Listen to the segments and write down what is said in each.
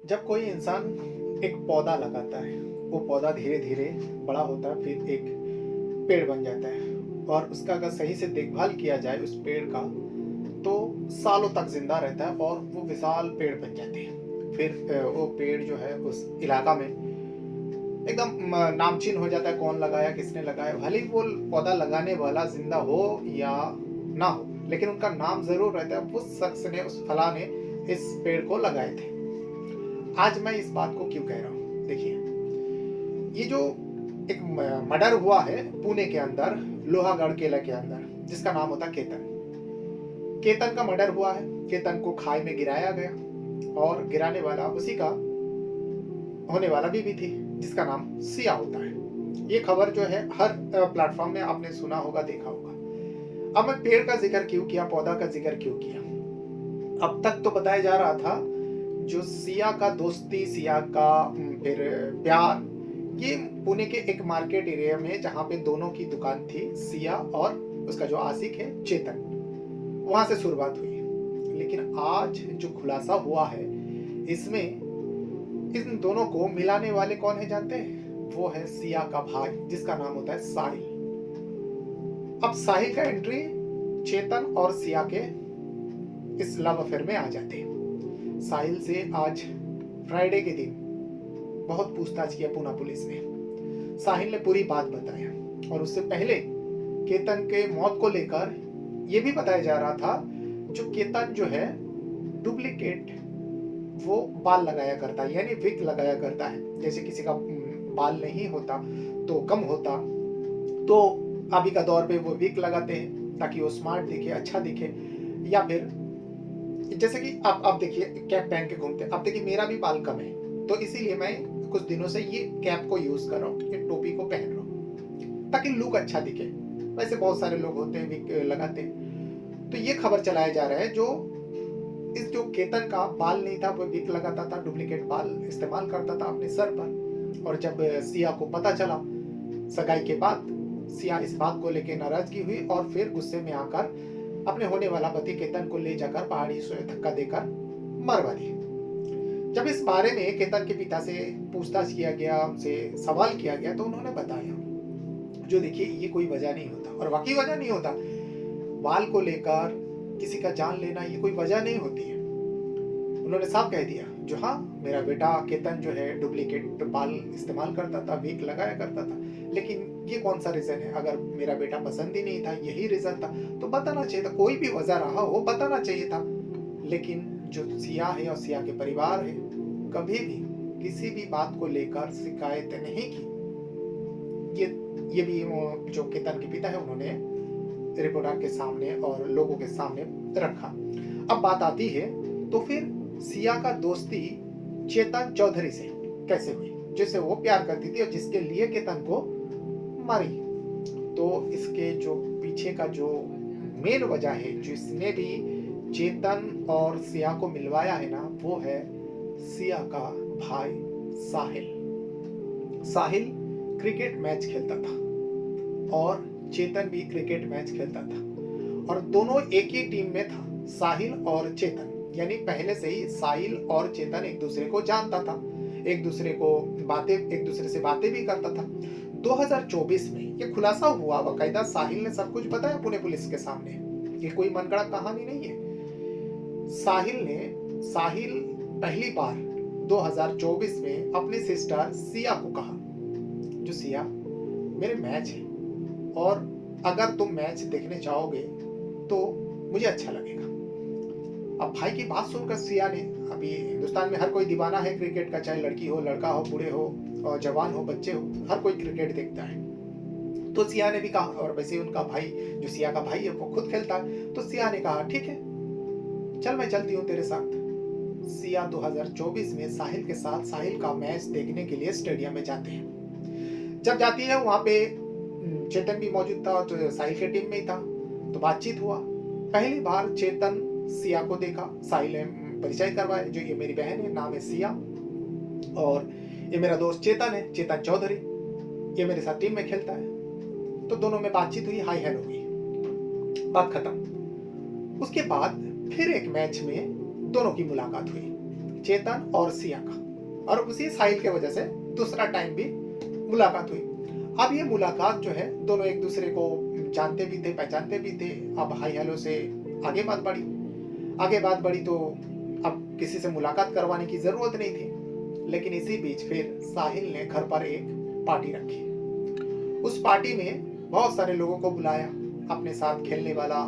जब कोई इंसान एक पौधा लगाता है, वो पौधा धीरे-धीरे बड़ा होता है, फिर एक पेड़ बन जाता है और उसका अगर सही से देखभाल किया जाए उस पेड़ का, तो सालों तक ज़िंदा रहता है और वो विशाल पेड़ बन जाते हैं। फिर वो पेड़ जो है उस इलाका में एकदम नामचीन हो जाता है, कौन लगाया, किसने लगाया। भले ही वो पौधा लगाने वाला ज़िंदा हो या ना हो, लेकिन उनका नाम ज़रूर रहता है, उस शख्स ने, उस फलाँ ने इस पेड़ को लगाए थे। आज मैं इस बात को क्यों कह रहा हूँ? देखिए, ये जो एक मर्डर हुआ है पुणे के अंदर, लोहागढ़ किला के अंदर, जिसका नाम होता है केतन। केतन का मर्डर हुआ है। केतन को खाई में गिराया गया और गिराने वाला उसी का होने वाला बीवी थी, जिसका नाम सिया होता है। ये खबर जो है हर प्लेटफॉर्म में आपने सुना होगा, देखा होगा। अब मैं पेड़ का जिक्र क्यों किया, पौधा का जिक्र क्यों किया? अब तक तो बताया जा रहा था जो सिया का दोस्ती, सिया का फिर प्यार, ये पुणे के एक मार्केट एरिया में जहाँ पे दोनों की दुकान थी, सिया और उसका जो आशिक है चेतन, वहां से शुरुआत हुई। लेकिन आज जो खुलासा हुआ है, इसमें इन दोनों को मिलाने वाले कौन है जानते हैं? वो है सिया का भाई, जिसका नाम होता है साहिल। अब साहिल का एंट्री चेतन और सिया के इस लव अफेयर में आ जाते हैं। साहिल से आज फ्राइडे के दिन बहुत पूछताछ किया पुणे पुलिस ने। साहिल ने पूरी बात बताया और उससे पहले केतन के मौत को लेकर यह भी बताया जा रहा था, जो केतन जो है डुप्लीकेट वो बाल लगाया करता है, यानी विग लगाया करता है। जैसे किसी का बाल नहीं होता तो कम होता, तो अभी का दौर पे वो विग लगाते हैं ताकि वो स्मार्ट दिखे, अच्छा दिखे। या फिर जैसे कि आप देखिए कैप पहन के घूमते हैं। अब देखिए मेरा भी बाल कम है, तो इसीलिए मैं कुछ दिनों से ये कैप को यूज कर रहा हूँ, ये टोपी को पहन रहा हूँ ताकि लुक अच्छा दिखे। वैसे बहुत सारे लोग होते हैं विग लगाते हैं। तो ये खबर चलाया जा रहा है, जो केतन का बाल नहीं था, वो विग लगाता था, डुप्लीकेट बाल इस्तेमाल करता था अपने सर पर। और जब सिया को पता चला सगाई के बाद, सिया इस बात को लेकर नाराजगी हुई और फिर गुस्से में आकर अपने होने वाला पति केतन को ले जाकर पहाड़ी से धक्का देकर मरवा दिया। जब इस बारे में केतन के पिता से पूछताछ किया गया, उनसे सवाल किया गया, तो उन्होंने बताया, जो देखिए ये कोई वजह नहीं होता, और वाकई वजह नहीं होता। बाल को लेकर किसी का जान लेना ये कोई वजह नहीं होती है। उन्होंने साफ कह दिया, जो हाँ मेरा बेटा केतन जो है डुप्लीकेट बाल इस्तेमाल करता था, विग लगाया करता था, लेकिन ये कौन सा रीजन है? अगर मेरा बेटा पसंद ही नहीं था, यही रीजन था, तो बताना चाहिए था। कोई भी वजह रहा हो, बताना चाहिए था। लेकिन जो सिया है और सिया के परिवार है, कभी भी किसी भी बात को लेकर शिकायत नहीं की। ये भी जो केतन के पिता है, उन्होंने रिपोर्टर के सामने और लोगों के सामने रखा। अब बात आती है, तो फिर सिया का दोस्ती चेतन चौधरी से कैसे हुई, जिससे वो प्यार करती थी और जिसके लिए केतन को मारी। तो इसके जो पीछे का जो मेन वजह है, जिसने भी चेतन और सिया को मिलवाया है ना, वो है सिया का भाई साहिल। साहिल क्रिकेट मैच खेलता था और चेतन भी क्रिकेट मैच खेलता था, और दोनों एक ही टीम में था, साहिल और चेतन। यानी पहले से ही साहिल और चेतन एक दूसरे को जानता था, एक दूसरे से बातें भी करता था। 2024 में ये खुलासा हुआ, बाकायदा साहिल ने सब कुछ बताया पुणे पुलिस के सामने। ये कोई मनगढ़ंत कहानी नहीं है। साहिल पहली बार 2024 में अपनी सिस्टर सिया को कहा, जो सिया मेरे मैच है और अगर तुम मैच देखने चाहोगे तो मुझे अच्छा लगेगा। अब भाई की बात सुनकर सिया ने, अभी हिंदुस्तान में हर कोई दीवाना है क्रिकेट का, चाहे लड़की हो, लड़का हो, बूढ़े हो और जवान हो, बच्चे हो, हर कोई क्रिकेट देखता है। तो सिया ने भी कहा, और वैसे उनका भाई, जो सिया का भाई है, वो खुद खेलता है। तो सिया ने कहा ठीक है, चल मैं चलती हूँ तेरे साथ। सिया 2024 में साहिल के साथ साहिल का मैच देखने के लिए स्टेडियम में जाते हैं। जब जाती है, वहां पे चेतन भी मौजूद था, तो साहिल के टीम में ही था, तो बातचीत हुआ। पहली बार चेतन सिया को देखा, साहिल ने परिचय करवाया, जो ये मेरी बहन है, नाम है सिया, और ये मेरा दोस्त चेतन है, चेतन चौधरी, ये मेरे साथ टीम में खेलता है। तो दोनों में बातचीत हुई, हाय हेलो हुई, बात खत्म। उसके बाद फिर एक मैच में दोनों की मुलाकात हुई। चेतन और सिया का, और उसी साहिल के वजह से दूसरा टाइम भी मुलाकात हुई। अब ये मुलाकात जो है, दोनों एक दूसरे को जानते भी थे, पहचानते भी थे। अब हाई हेलो से आगे बात बढ़ी, तो अब किसी से मुलाकात करवाने की जरूरत नहीं थी। लेकिन इसी बीच फिर साहिल ने घर पर एक पार्टी रखी। उस पार्टी में बहुत सारे लोगों को बुलाया, अपने साथ खेलने वाला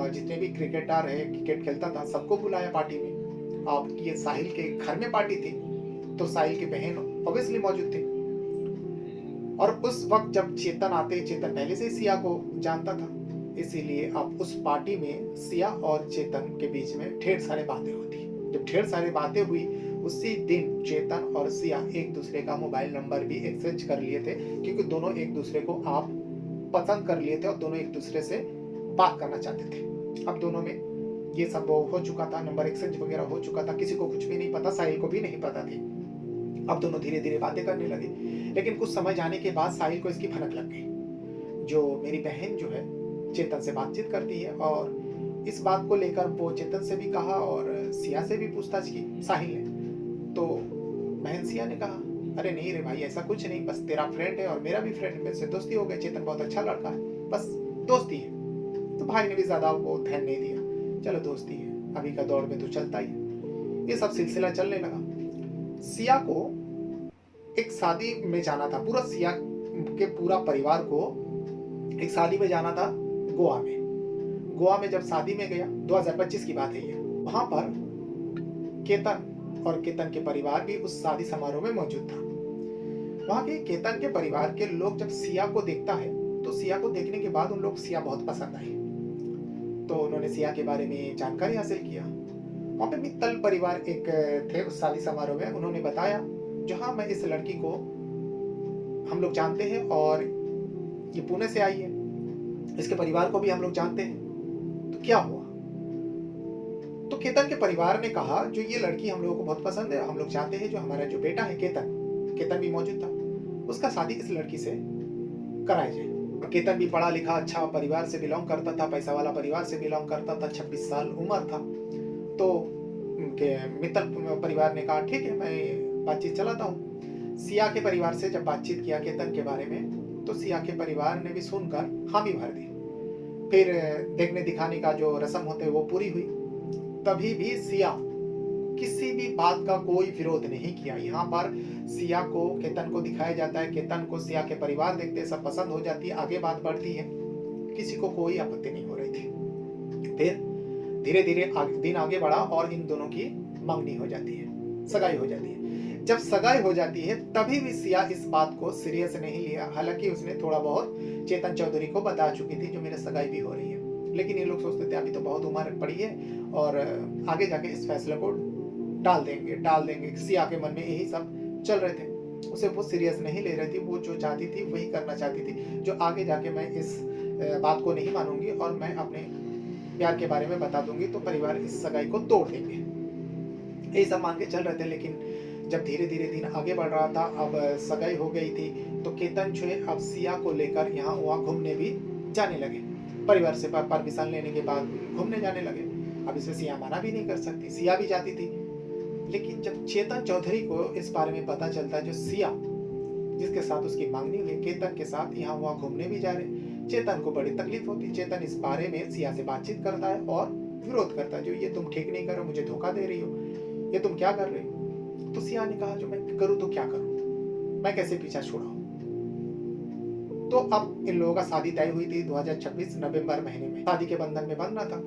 जितने भी क्रिकेटर है, क्रिकेट खेलता था, सबको बुलाया पार्टी में। अब ये साहिल के घर में पार्टी थी, तो साहिल की बहन ऑब्वियसली मौजूद थी। और उस वक्त जब चेतन आते, चेतन पहले से सिया को जानता था, इसीलिए अब उस पार्टी में सिया और चेतन के बीच में ढेर सारे बातें होती। जब ढेर सारी बातें हुई, उसी दिन चेतन और सिया एक दूसरे का मोबाइल नंबर भी एक्सचेंज कर लिए थे, क्योंकि दोनों एक दूसरे को आप पसंद कर लिए थे और दोनों एक दूसरे से बात करना चाहते थे। अब दोनों में ये सब हो चुका था, नंबर एक्सचेंज वगैरह हो चुका था, किसी को कुछ भी नहीं पता, साहिल को भी नहीं पता थी। अब दोनों धीरे धीरे बातें करने लगे। लेकिन कुछ समय जाने के बाद साहिल को इसकी भनक लग गई, जो मेरी बहन जो है चेतन से बातचीत करती है। और इस बात को लेकर वो चेतन से भी कहा और सिया से भी पूछताछ की साहिल ने। तो बहन सिया ने कहा, अरे नहीं रे भाई, ऐसा कुछ नहीं, बस तेरा फ्रेंड है और मेरा भी फ्रेंड, मेरे से दोस्ती हो गई, चेतन बहुत अच्छा लड़का है, बस दोस्ती है। तो भाई ने भी ज्यादा वो ध्यान नहीं दिया, चलो दोस्ती है, अभी का दौर में तो चलता ही है। ये सब सिलसिला चलने लगा। सिया को एक शादी में जाना था, पूरा सिया के पूरा परिवार को एक शादी में जाना था गोवा में। गोवा में जब शादी में गया, 2025 की बात है ये, वहां पर केतन और केतन के परिवार भी उस शादी समारोह में मौजूद था। वहां के केतन के परिवार के लोग जब सिया को देखता है, तो सिया को देखने के बाद उन लोग सिया बहुत पसंद आई, तो उन्होंने सिया के बारे में जानकारी हासिल किया। वहां पे मित्तल परिवार एक थे उस शादी समारोह में, उन्होंने बताया जहां मैं इस लड़की को हम लोग जानते हैं और ये पुणे से आई है, इसके परिवार को भी हम लोग जानते हैं, तो क्या हुआ? तो केतन के परिवार ने कहा जो ये लड़की हम लोगों को बहुत पसंद है, हम लोग चाहते हैं जो हमारा जो बेटा है केतन भी मौजूद था, उसका शादी इस लड़की से कराया जाए। और केतन भी पढ़ा लिखा अच्छा परिवार से बिलोंग करता था, पैसा वाला परिवार से बिलोंग करता था, 26 साल उम्र था। तो उनके मित्तल परिवार ने कहा ठीक है, मैं बातचीत चलाता हूँ। सिया के परिवार से जब बातचीत किया केतन के बारे में, तो सिया के परिवार ने भी सुनकर हामी भर दी। फिर देखने दिखाने का जो रस्म होते वो पूरी हुई। तभी भी सिया किसी भी बात का कोई विरोध नहीं किया। यहाँ पर सिया को केतन को दिखाया जाता है, केतन को सिया के परिवार देखते, सब पसंद हो जाती है, आगे बात बढ़ती है, किसी को कोई आपत्ति नहीं हो रही थी। फिर धीरे धीरे दिन आगे बढ़ा और इन दोनों की मंगनी हो जाती है, सगाई हो जाती है। जब सगाई हो जाती है तभी भी सिया इस बात को सीरियस नहीं लिया, हालांकि उसने थोड़ा बहुत चेतन चौधरी को बता चुकी थी जो मेरे सगाई भी हो रही है। लेकिन ये लोग सोचते थे अभी तो बहुत उम्र पड़ी है और आगे जाके इस फैसले को डाल देंगे। सिया के मन में यही सब चल रहे थे, उसे वो सीरियस नहीं ले रही थी, वो जो चाहती थी वही करना चाहती थी, जो आगे जाके मैं इस बात को नहीं मानूंगी और मैं अपने प्यार के बारे में बता दूंगी तो परिवार इस सगाई को तोड़ देंगे, यही सब मान के चल रहे थे। लेकिन जब धीरे धीरे दिन आगे बढ़ रहा था, अब सगाई हो गई थी, तो केतन जो है अब सिया को लेकर यहाँ वहाँ घूमने भी जाने लगे। परिवार से परमिशन लेने के बाद घूमने जाने लगे। अब इसे सिया मना भी नहीं कर सकती, सिया भी जाती थी। लेकिन जब चेतन चौधरी को इस बारे में पता चलता है, जो सिया जिसके साथ उसकी मांगनी हुई केतन के साथ यहाँ वहाँ घूमने भी जा रहे, चेतन को बड़ी तकलीफ होती। चेतन इस बारे में सिया से बातचीत करता है और विरोध करता है, जो ये तुम ठीक नहीं कर रहे हो, मुझे धोखा दे रही हो, ये तुम क्या कर रहे हो? तो सिया ने कहा जो मैं करूँ तो क्या करूँ, मैं कैसे पीछा छुड़ाऊं? तो अब इन लोगों का शादी तय हुई थी 2026 नवंबर महीने में, शादी के बंधन में बंधना था।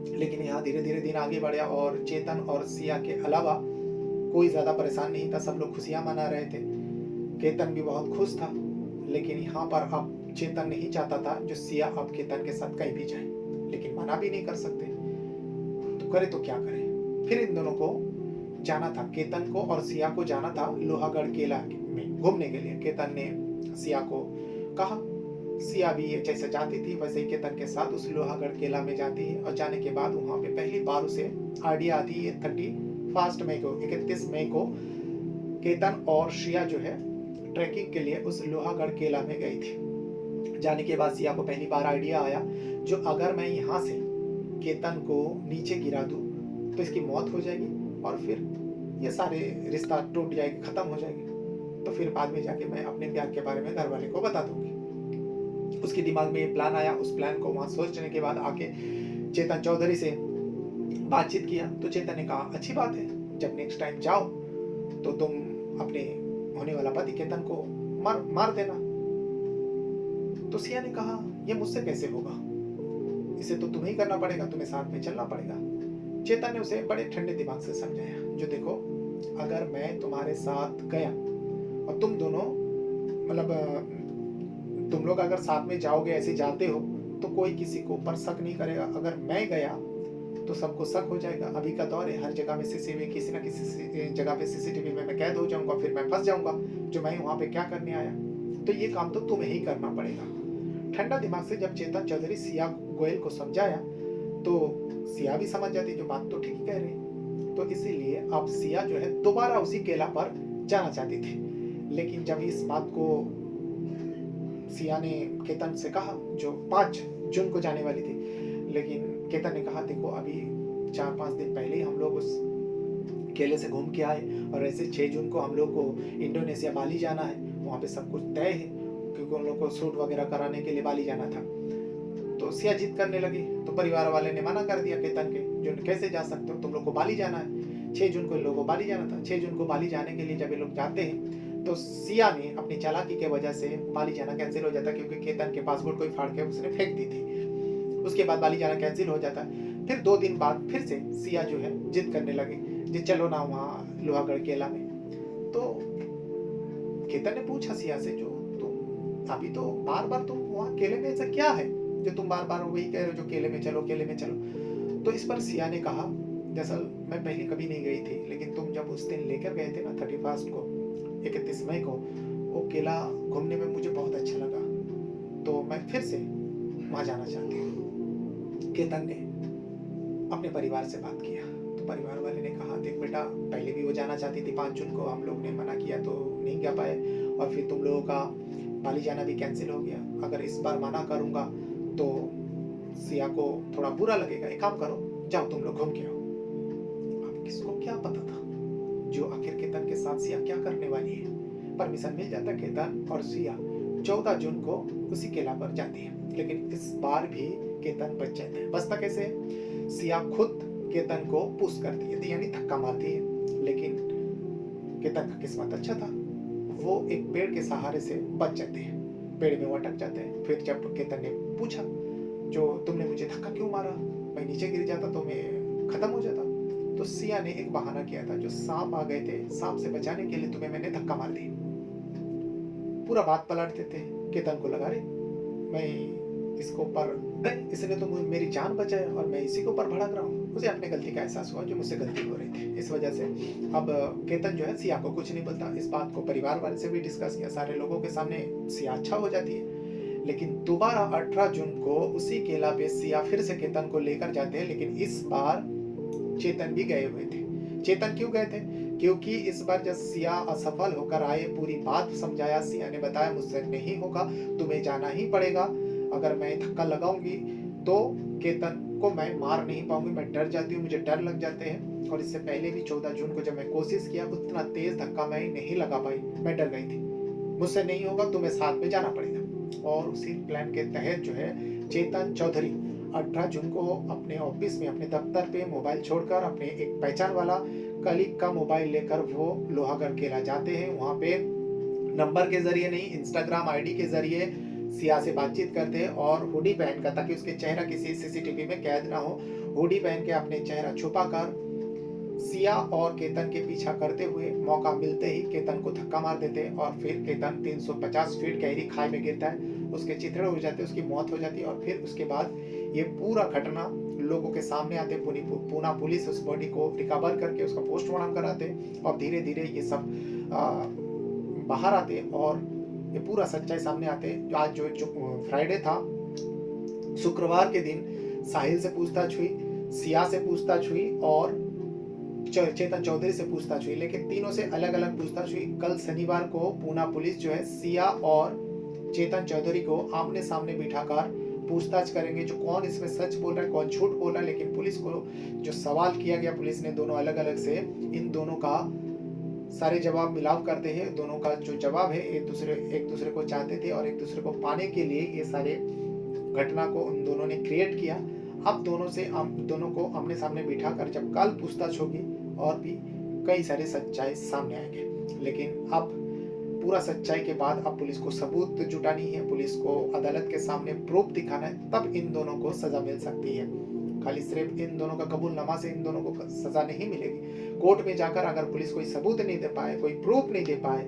लेकिन यहाँ धीरे धीरे दिन आगे बढ़ा और चेतन और सिया के अलावा कोई ज्यादा परेशान नहीं था, सब लोग खुशियां मना रहे थे। केतन भी बहुत खुश था। लेकिन यहाँ पर अब चेतन नहीं चाहता था जो सिया अब केतन के साथ कहीं भी जाए, लेकिन मना भी नहीं कर सकते, तो करे तो क्या करे। फिर इन दोनों को जाना था, केतन को और सिया को जाना था लोहागढ़ किला में घूमने के लिए। केतन ने सिया को कहा, सिया भी ये जैसे जाती थी वैसे ही केतन के साथ उस लोहागढ़ किला में जाती है। और जाने के बाद वहां पे पहली बार उसे आइडिया आती है 31 मई को केतन और सिया जो है ट्रैकिंग के लिए उस लोहागढ़ किला में गई थी। जाने के बाद सिया को पहली बार आइडिया आया जो अगर मैं यहाँ से केतन को नीचे गिरा दूं तो इसकी मौत हो जाएगी और फिर ये सारे रिश्ता टूट जाएगी, खत्म हो जाएगी, तो फिर बाद में जाके मैं अपने प्यार के बारे में घर वाले को बता दूंगी। उसके दिमाग में ये प्लान आया। उस प्लान को वहां सोचने के बाद आके चेतन चौधरी से बातचीत किया, तो चेतन ने कहा अच्छी बात है, जब नेक्स्ट टाइम जाओ तो तुम अपने होने वाला पति केतन को मार देना। तो सिया ने कहा ये मुझसे कैसे होगा, इसे तो तुम्हें ही करना पड़ेगा, तुम्हें साथ में चलना पड़ेगा। चेतन ने उसे बड़े ठंडे दिमाग से समझाया, जो देखो अगर मैं तुम्हारे साथ गया और तुम दोनों तुम लोग अगर साथ में जाओगे, ऐसे जाते हो, तो कोई किसी को ऊपर शक नहीं करेगा। अगर मैं गया तो सबको शक हो जाएगा। अभी का दौर है, हर जगह में सीसीटीवी, किसी ना किसी जगह पे सीसीटीवी में मैं कैद हो जाऊंगा, फिर मैं फंस जाऊंगा, जो मैं वहां पे क्या करने आया। तो ये काम तो तुम्हें ही करना पड़ेगा। ठंडा दिमाग से जब चेतन चौधरी सिया गोयल को समझाया तो सिया भी समझ जाती, जो बात तो ठीक ही कह रही। तो इसीलिए अब सिया जो है दोबारा उसी केला पर जाना चाहती थी। लेकिन जब इस बात को सिया ने केतन से कहा, जो 5 जून को जाने वाली थी, लेकिन केतन ने कहा देखो अभी 4-5 दिन पहले ही हम लोग उस केले से घूम के आए, और ऐसे 6 जून को हम लोग को इंडोनेशिया बाली जाना है, वहाँ पे सब कुछ तय है, क्योंकि उन लोग को शूट वगैरह कराने के लिए बाली जाना था। तो सिया जिद करने लगी, तो परिवार वाले ने मना कर दिया केतन के, जो कैसे जा सकते हो, तुम लोग को बाली जाना है। 6 जून को इन लोगों को बाली जाना था। 6 जून को बाली जाने के लिए जब ये लोग जाते हैं तो सिया ने अपनी चालाकी के वजह से बाली जाना कैंसिल हो जाता, क्योंकि केतन के पासपोर्ट कोई फाड़ के उसने फेंक दी थी। उसके बाद बाली जाना कैंसिल हो जाता है। फिर 2 दिन बाद फिर से सिया जो है जिद करने लगी, जी चलो ना वहाँ लोहागढ़ केला में। तो केतन ने पूछा सिया से, जो तुम अभी तो बार बार तुम वहाँ केले में, ऐसा क्या है जो तुम बार बार वही कह रहे हो, जो केले में चलो केले में चलो। तो इस पर सिया ने कहा, दरअसल मैं पहले कभी नहीं गई थी, लेकिन तुम जब उस दिन लेकर गए थे ना 31 को, 31 मई को, वो केला घूमने में मुझे बहुत अच्छा लगा, तो मैं फिर से वहाँ जाना चाहती हूँ। केतन ने अपने परिवार से बात किया, तो परिवार वाले ने कहा देख बेटा, पहले भी वो जाना चाहती थी 5 जून को, हम लोग ने मना किया तो नहीं जा पाए, और फिर तुम लोगों का बाली जाना भी कैंसिल हो गया। अगर इस बार मना करूँगा तो सिया को थोड़ा बुरा लगेगा। एक काम करो, जाओ तुम लोग घूम के आओ। अब किसको क्या पता था जो आखिर केतन के साथ सिया क्या करने वाली है। परमिशन मिल जाता, केतन और सिया 14 जून को उसी केला पर जाती है। लेकिन इस बार भी केतन बच जाता है। बचता कैसे? सिया खुद केतन को पुश करती है, यानी धक्का मारती है। लेकिन केतन का किस्मत अच्छा था, वो एक पेड़ के सहारे से बच जाते हैं, पेड़ में वो अटक जाते हैं। फिर जब केतन ने पूछा, जो तुमने मुझे धक्का क्यों मारा, मैं नीचे गिर जाता तो मैं खत्म हो जाता, तो सिया ने एक बहाना किया था, जो सांप आ गए थे, सांप से बचाने के लिए तुम्हें मैंने धक्का मार दी। पूरा बात पलट देते। केतन को लगा, रे मैं इसको पर इसने तो मेरी जान बचाई और मैं इसी के ऊपर भड़क रहा हूँ। उसे अपने गलती का एहसास हुआ, जो मुझसे गलती हो रही थी। इस वजह से अब केतन जो है सिया को कुछ नहीं बोलता। इस बात को परिवार वाले से भी डिस्कस किया, सारे लोगों के सामने सिया अच्छा हो जाती है। लेकिन दोबारा 18 जून को उसी केला पे सिया फिर से केतन को लेकर जाते हैं। लेकिन इस बार चेतन भी गए हुए थे। चेतन क्यों गए थे? क्योंकि इस बार जब सिया असफल होकर आए, पूरी बात समझाया, सिया ने बताया मुझसे नहीं होगा, तुम्हें जाना ही पड़ेगा। अगर मैं धक्का लगाऊंगी तो केतन को मैं मार नहीं पाऊंगी, मैं डर जाती हूँ, मुझे डर लग जाते हैं। और इससे पहले भी 14 जून को जब मैं कोशिश किया, उतना तेज धक्का मैं नहीं लगा पाई, मैं डर गई थी। मुझसे नहीं होगा, तुम्हें साथ में जाना पड़ेगा। और उसी प्लान के तहत जो है चेतन चौधरी 18 जून को अपने ऑफिस में, अपने दफ्तर पे मोबाइल छोड़कर अपने एक पहचान वाला कलीग का मोबाइल लेकर वो लोहागढ़ केला जाते हैं। वहाँ पे नंबर के जरिए नहीं, इंस्टाग्राम आईडी के जरिए सिया से बातचीत करते हैं और हुडी पहन कर, ताकि उसके चेहरा किसी सीसीटीवी में कैद ना हो, हुडी पहन के अपने चेहरा छुपाकर सिया और केतन के पीछा करते हुए मौका मिलते ही केतन को धक्का मार देते हैं। और फिर केतन 350 फीट गहरी खाई में गिरता है, उसके चिथड़े हो जाते हैं, उसकी मौत हो जाती है। और फिर उसके बाद ये पूरा घटना लोगों के सामने आते, पूना पुलिस उस बॉडी को रिकवर करके उसका पोस्टमार्टम कराते, और धीरे धीरे ये सब बाहर आते और ये पूरा सच्चाई सामने आते। आज जो फ्राइडे था, शुक्रवार के दिन साहिल से पूछताछ हुई, सिया से पूछताछ हुई और चेतन चौधरी से पूछताछ हुई, लेकिन तीनों से अलग अलग पूछताछ हुई। कल शनिवार को पूना पुलिस जो है सिया और चेतन चौधरी को आमने सामने बिठाकर पूछताछ करेंगे जो कौन इसमें सच बोल रहा है, कौन झूठ बोल रहा है। लेकिन पुलिस को जो सवाल किया गया, पुलिस ने दोनों अलग-अलग से इन दोनों का सारे जवाब मिलाव करते हैं। दोनों का जो जवाब है एक दूसरे को चाहते थे और एक दूसरे को पाने के लिए ये सारे घटना को उन दोनों ने क्रिएट किया। अब दोनों को आमने-सामने बिठाकर जब कल पूछताछ होगी और भी कई सारे सच्चाई सामने आएंगे। लेकिन अब पूरा सच्चाई के बाद अब पुलिस को सबूत जुटानी है, पुलिस को अदालत के सामने प्रूफ दिखाना है, तब इन दोनों को सजा मिल सकती है। खाली सिर्फ इन दोनों का कबूलनामा से इन दोनों को सजा नहीं मिलेगी। कोर्ट में जाकर अगर पुलिस कोई सबूत नहीं दे पाए, कोई प्रूफ नहीं दे पाए,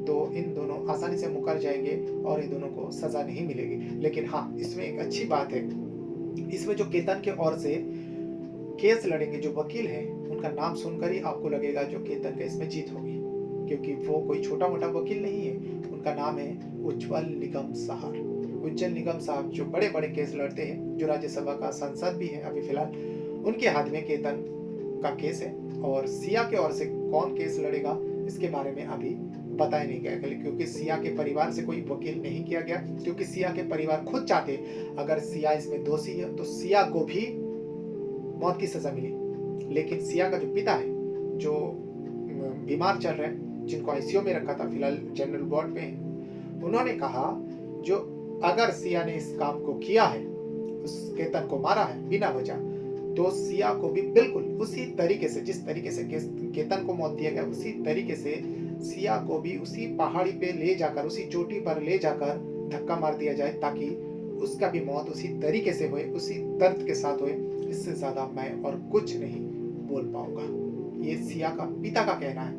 तो इन दोनों आसानी से मुकर जाएंगे और इन दोनों को सजा नहीं मिलेगी। लेकिन हाँ, इसमें एक अच्छी बात है, इसमें जो केतन के ओर से केस लड़ेंगे जो वकील हैं, उनका नाम सुनकर ही आपको लगेगा जो केतन का इसमें जीत होगी, क्योंकि वो कोई छोटा मोटा वकील नहीं है। उनका नाम है उज्जवल निगम साहब। उज्जवल निगम साहब जो बड़े बड़े केस लड़ते हैं, जो राज्यसभा का सांसद भी है अभी फिलहाल, उनके हाथ में केतन का केस है। और सिया के ओर से कौन केस लड़ेगा इसके बारे में अभी बताया नहीं गया, क्योंकि सिया के परिवार से कोई वकील नहीं किया गया, क्योंकि सिया के परिवार खुद चाहते अगर सिया इसमें दोषी है तो सिया को भी मौत की सजा मिली। लेकिन सिया का जो पिता है, जो बीमार चल रहे हैं, जिनको आईसीयू में रखा था, फिलहाल जनरल वार्ड पे हैं, उन्होंने कहा जो अगर सिया ने इस काम को किया है, उस केतन को मारा है बिना वजह, तो सिया को भी बिल्कुल उसी तरीके से, जिस तरीके से केतन को मौत दिया गया, उसी तरीके से सिया को भी उसी पहाड़ी पे ले जाकर, उसी चोटी पर ले जाकर धक्का मार दिया जाए, ताकि उसका भी मौत उसी तरीके से होए, उसी दर्द के साथ होए। इससे ज्यादा मैं और कुछ नहीं बोल पाऊंगा। ये सिया का पिता का कहना है।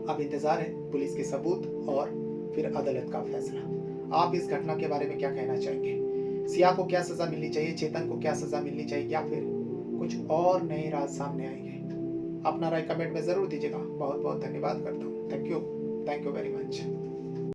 अब इंतजार है पुलिस के सबूत और फिर अदालत का फैसला। आप इस घटना के बारे में क्या कहना चाहेंगे? सिया को क्या सजा मिलनी चाहिए, चेतन को क्या सजा मिलनी चाहिए, या फिर कुछ और नए राज सामने आएंगे? अपना राय कमेंट में जरूर दीजिएगा। बहुत बहुत धन्यवाद करता हूँ। Thank you very much.